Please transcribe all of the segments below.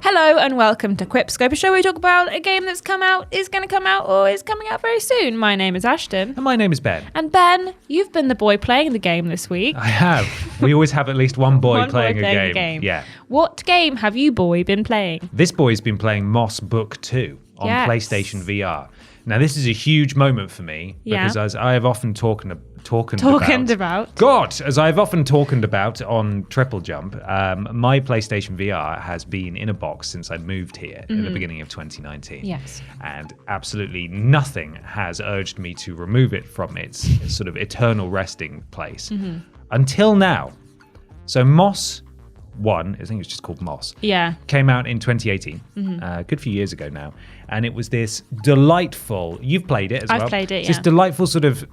Hello and welcome to QuipScope, a show where we talk about a game that's come out, is going to come out, or is coming out very soon. My name is Ashton. And my name is Ben. And Ben, you've been the boy playing the game this week. I have. We always have at least one boy playing a game. Yeah. What game have you, boy, been playing? This boy's been playing Moss Book 2 on PlayStation VR. Now, this is a huge moment for me because as I have often talked about on TripleJump, my PlayStation VR has been in a box since I moved here in the beginning of 2019. Yes. And absolutely nothing has urged me to remove it from its sort of eternal resting place until now. So Moss 1, I think it's just called Moss. Yeah. Came out in 2018, a good few years ago now. And it was this delightful, you've played it as well. I've played it, Just delightful sort of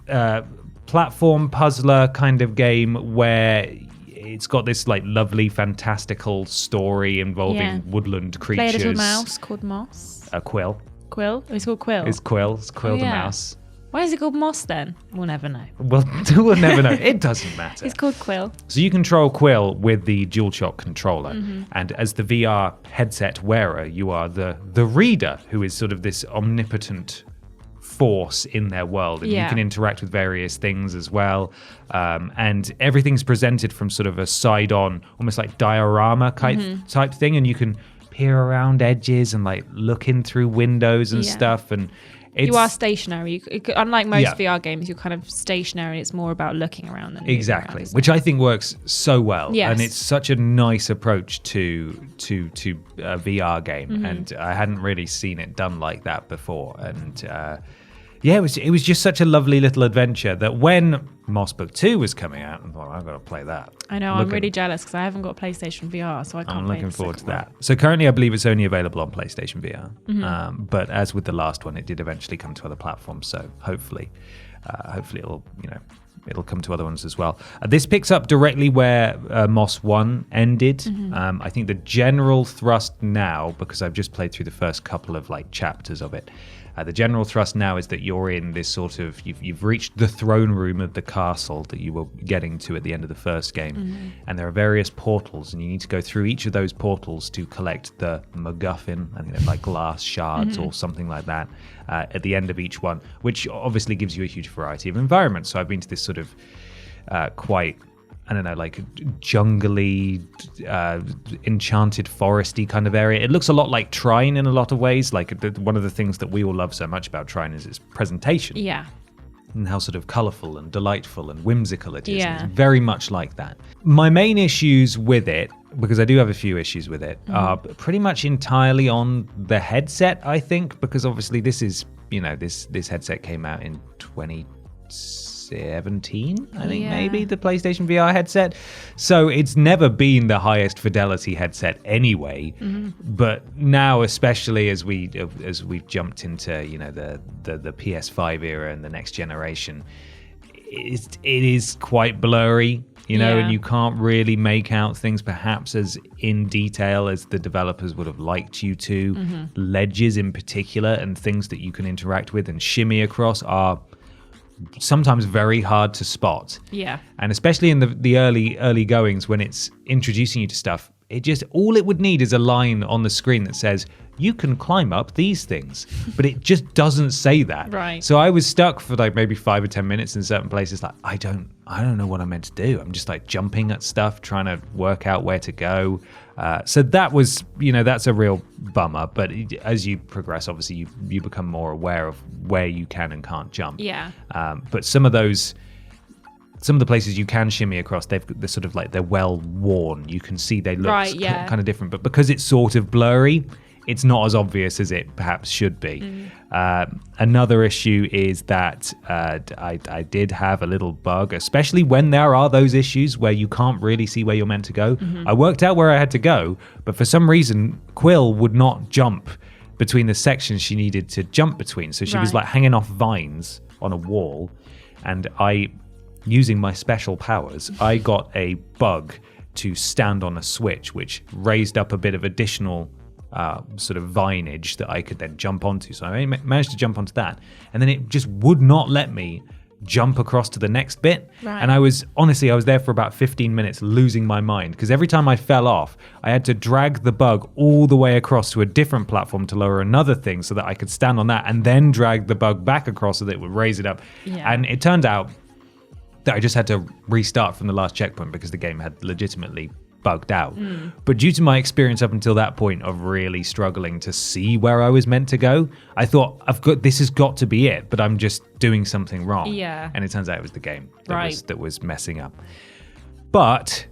platform puzzler kind of game where it's got this like lovely fantastical story involving woodland creatures. Play a little mouse called Moss. A Quill. Quill? It's called Quill. It's Quill the mouse. Why is it called Moss then? We'll never know. Well, we'll never know. It doesn't matter. It's called Quill. So you control Quill with the DualShock controller. And as the VR headset wearer, you are the reader, who is sort of this omnipotent force in their world. And you can interact with various things as well. And everything's presented from sort of a side-on, almost like diorama type thing. And you can peer around edges and like look in through windows and stuff. And you are stationary. Unlike most VR games, you're kind of stationary. It's more about looking around than exactly, which I think works so well. Yes. And it's such a nice approach to a VR game, and I hadn't really seen it done like that before. And it was just such a lovely little adventure that when Moss Book 2 was coming out, I thought, I've got to play that. I know, I'm really jealous because I haven't got PlayStation VR, so I can't play. I'm looking forward to that. So currently I believe it's only available on PlayStation VR, but as with the last one, it did eventually come to other platforms, so hopefully it'll come to other ones as well. This picks up directly where Moss 1 ended. I think the general thrust now, because I've just played through the first couple of like chapters of it, the general thrust now is that you're in this sort of, you've reached the throne room of the castle that you were getting to at the end of the first game. And there are various portals, and you need to go through each of those portals to collect the MacGuffin, I think they're like glass shards or something like that, at the end of each one, which obviously gives you a huge variety of environments. So I've been to this sort of quite, I don't know, like jungly, enchanted foresty kind of area. It looks a lot like Trine in a lot of ways. Like one of the things that we all love so much about Trine is its presentation. Yeah. And how sort of colourful and delightful and whimsical it is. Yeah. It's very much like that. My main issues with it, because I do have a few issues with it, are pretty much entirely on the headset, I think, because obviously this is, this headset came out in 2017, I think, maybe, the PlayStation VR headset. So it's never been the highest fidelity headset anyway. But now, especially as we've jumped into the PS5 era and the next generation, it is quite blurry, and you can't really make out things perhaps as in detail as the developers would have liked you to. Ledges in particular and things that you can interact with and shimmy across are sometimes very hard to spot. Yeah. And especially in the early goings when it's introducing you to stuff, all it would need is a line on the screen that says, you can climb up these things, but it just doesn't say that. Right. So I was stuck for like maybe 5 or 10 minutes in certain places. Like, I don't know what I'm meant to do. I'm just like jumping at stuff, trying to work out where to go. So that was, that's a real bummer. But as you progress, obviously you become more aware of where you can and can't jump. Yeah. But some of the places you can shimmy across, they're sort of like, they're well worn. You can see they look kind of different, but because it's sort of blurry, it's not as obvious as it perhaps should be. Another issue is that I did have a little bug, especially when there are those issues where you can't really see where you're meant to go. I worked out where I had to go, but for some reason, Quill would not jump between the sections she needed to jump between. So she was like hanging off vines on a wall, and I using my special powers, I got a bug to stand on a switch, which raised up a bit of additional sort of vinage that I could then jump onto. So I managed to jump onto that, and then it just would not let me jump across to the next bit. Right. And I was there for about 15 minutes losing my mind, because every time I fell off, I had to drag the bug all the way across to a different platform to lower another thing so that I could stand on that, and then drag the bug back across so that it would raise it up. Yeah. And it turned out that I just had to restart from the last checkpoint because the game had legitimately bugged out. But due to my experience up until that point of really struggling to see where I was meant to go, I thought, this has got to be it, but I'm just doing something wrong. Yeah. And it turns out it was the game Right. that was messing up. But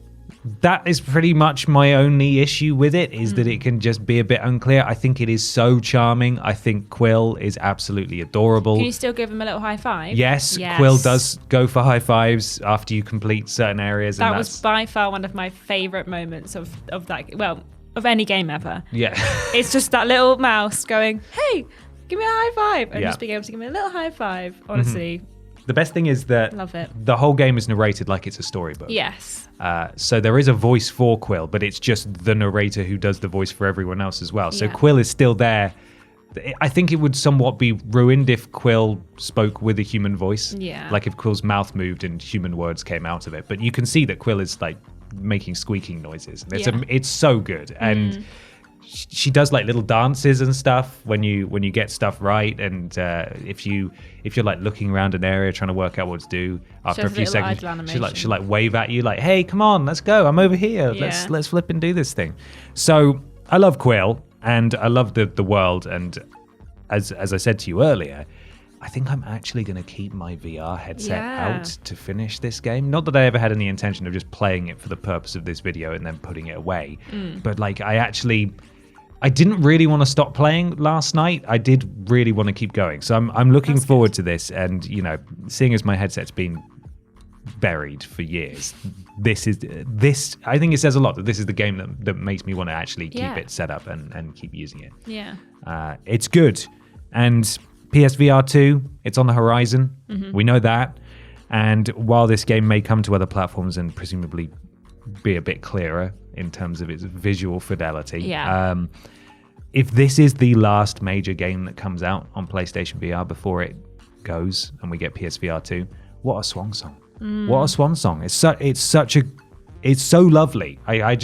that is pretty much my only issue with it, is that it can just be a bit unclear. I think it is so charming. I think Quill is absolutely adorable. Can you still give him a little high five? Yes, Quill does go for high fives after you complete certain areas. That was by far one of my favourite moments of that. Well, of any game ever. Yeah. It's just that little mouse going, "Hey, give me a high five," and Yeah. just being able to give me a little high five. Honestly, The best thing is that love it. the whole game is narrated like it's a storybook. Yes. So there is a voice for Quill, but it's just the narrator who does the voice for everyone else as well. So Yeah. Quill is still there. I think it would somewhat be ruined if Quill spoke with a human voice. Yeah. Like if Quill's mouth moved and human words came out of it. But you can see that Quill is like making squeaking noises. And it's so good. And she does like little dances and stuff when you get stuff right. And if you're like looking around an area trying to work out what to do, after a few seconds, she'll like wave at you like, "Hey, come on, let's go. I'm over here. Yeah. Let's flip and do this thing." So I love Quill. And I love the world, and as I said to you earlier, I think I'm actually going to keep my VR headset out to finish this game. Not that I ever had any intention of just playing it for the purpose of this video and then putting it away, but like I didn't really want to stop playing last night. I did really want to keep going, so I'm looking forward to this. And seeing as my headset's been buried for years, this I think it says a lot that this is the game that makes me want to actually keep it set up and keep using it. It's good. And PSVR 2, it's on the horizon. We know that. And while this game may come to other platforms and presumably be a bit clearer in terms of its visual fidelity, if this is the last major game that comes out on PlayStation VR before it goes and we get PSVR 2, what a swan song. What a swan song. It's so lovely. I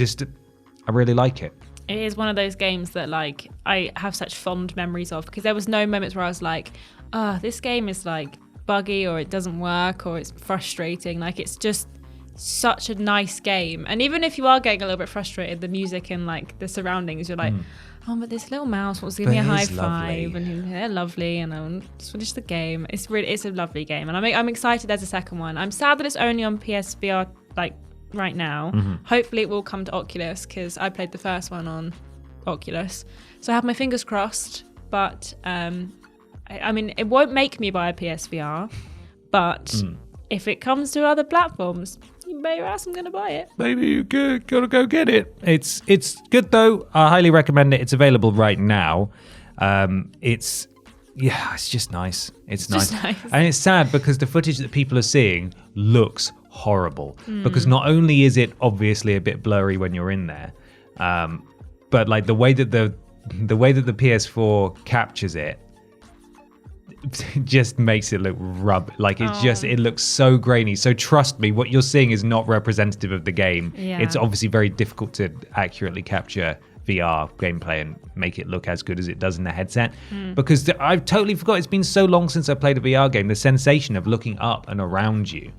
really like it. It is one of those games that like I have such fond memories of, because there was no moments where I was like, this game is like buggy or it doesn't work or it's frustrating. Like it's just such a nice game. And even if you are getting a little bit frustrated, the music and like the surroundings, you're like, oh, but this little mouse wants to give me a high five, and they're lovely, and I'll just finish the game. It's a lovely game, and I'm excited there's a second one. I'm sad that it's only on PSVR like right now. Hopefully it will come to Oculus, because I played the first one on Oculus, so I have my fingers crossed. But I mean, it won't make me buy a PSVR, but if it comes to other platforms, you bet your ass I'm going to buy it. Maybe you gotta go get it. It's good though. I highly recommend it. It's available right now. It's just nice. It's nice. And it's sad because the footage that people are seeing looks horrible. Because not only is it obviously a bit blurry when you're in there, but like the way that the PS4 captures it just makes it look like it looks so grainy. So trust me, what you're seeing is not representative of the game. It's obviously very difficult to accurately capture VR gameplay and make it look as good as it does in the headset, because I've totally forgot. It's been so long since I played a VR game. The sensation of looking up and around you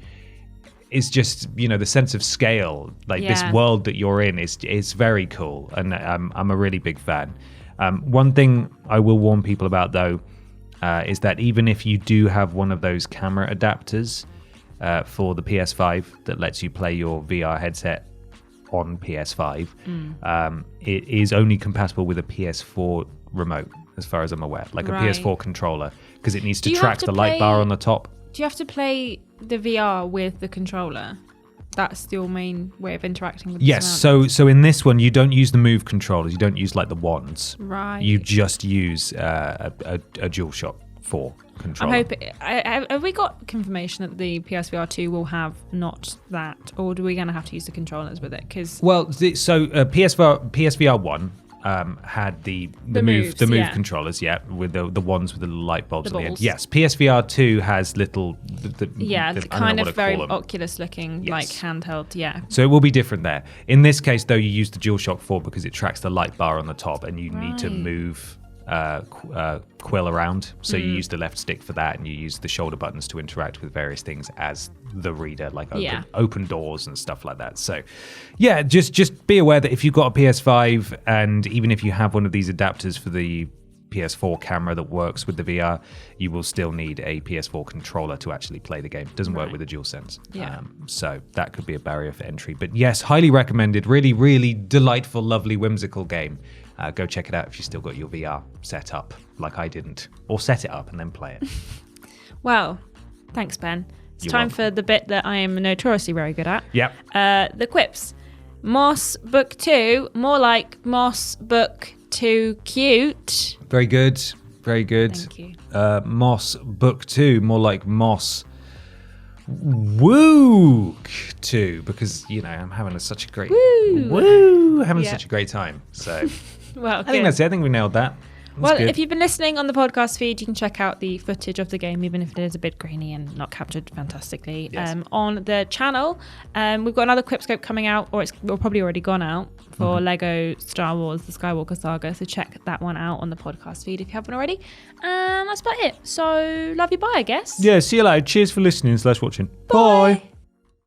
is just, the sense of scale, like this world that you're in is very cool, and I'm a really big fan. One thing I will warn people about though, is that even if you do have one of those camera adapters for the PS5 that lets you play your VR headset on PS5, it is only compatible with a PS4 remote, as far as I'm aware, like a PS4 controller, because it needs to track the light bar on the top. Do you have to play the VR with the controller? That's your main way of interacting with the surroundings. So in this one, you don't use the Move controllers. You don't use like the wands. Right. You just use a DualShock 4 I'm controller. hoping. Have we got confirmation that the PSVR 2 will have not that, or are we going to have to use the controllers with it? Because PSVR 1 had the move controllers, with the ones with the light bulbs The at the end. balls. Yes, PSVR 2 has little, kind of very Oculus looking, like handheld. Yeah. So it will be different there. In this case, though, you use the DualShock 4 because it tracks the light bar on the top, and you need to move Quill around. So you use the left stick for that, and you use the shoulder buttons to interact with various things as the reader, like open doors and stuff like that. So yeah, just be aware that if you've got a PS5, and even if you have one of these adapters for the PS4 camera that works with the VR, you will still need a PS4 controller to actually play the game. It doesn't work with the DualSense. So that could be a barrier for entry. But yes, highly recommended. Really, really delightful, lovely, whimsical game. Go check it out if you still got your VR set up, like I didn't. Or set it up and then play it. Well, thanks, Ben. It's time for the bit that I am notoriously very good at. Yep. The quips. Moss Book 2, more like Moss Book 2 cute. Very good. Very good. Thank you. Moss Book 2, more like Moss Woo 2, because, I'm having such a great... such a great time. So... Well, I think that's it. I think we nailed that. Well, if you've been listening on the podcast feed, you can check out the footage of the game, even if it is a bit grainy and not captured fantastically, on the channel. We've got another QuipScope coming out, or it's probably already gone out, for Lego Star Wars, the Skywalker Saga. So check that one out on the podcast feed if you haven't already. And that's about it. So love you, bye, I guess. Yeah, see you later. Cheers for listening / watching. Bye.